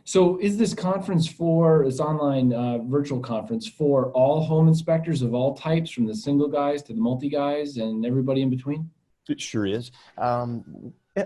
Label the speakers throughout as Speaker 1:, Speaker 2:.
Speaker 1: So is this conference for, this online virtual conference for all home inspectors of all types, from the single guys to the multi guys and everybody in between?
Speaker 2: It sure is.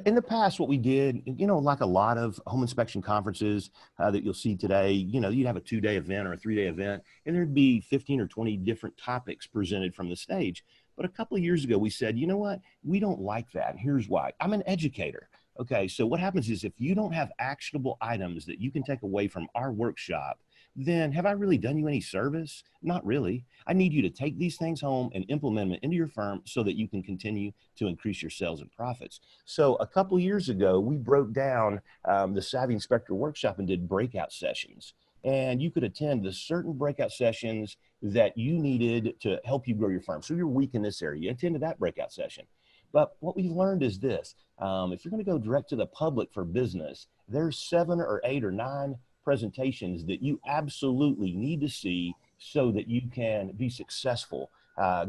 Speaker 2: In the past, what we did, like a lot of home inspection conferences that you'll see today, you'd have a 2-day event or a 3-day event, and there'd be 15 or 20 different topics presented from the stage. But a couple of years ago, we said, you know what? We don't like that. Here's why. I'm an educator. Okay, so what happens is if you don't have actionable items that you can take away from our workshop, then have I really done you any service? Not really. I need you to take these things home and implement them into your firm so that you can continue to increase your sales and profits. So a couple of years ago, we broke down the Savvy Inspector Workshop and did breakout sessions. And you could attend the certain breakout sessions that you needed to help you grow your firm. So you're weak in this area, you attended that breakout session. But what we've learned is this: if you're going to go direct to the public for business, there's 7 or 8 or 9 presentations that you absolutely need to see so that you can be successful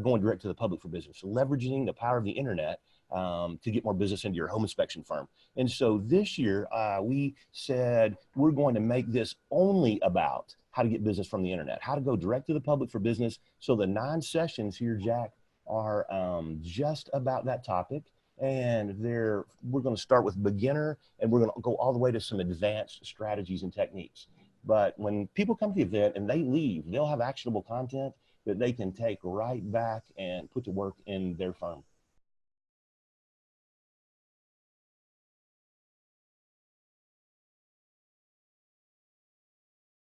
Speaker 2: going direct to the public for business, so leveraging the power of the internet to get more business into your home inspection firm. And so this year, we said we're going to make this only about how to get business from the internet, how to go direct to the public for business. So the 9 sessions here, Jack, are just about that topic. And we're going to start with beginner, and we're going to go all the way to some advanced strategies and techniques. But when people come to the event and they leave, they'll have actionable content that they can take right back and put to work in their firm.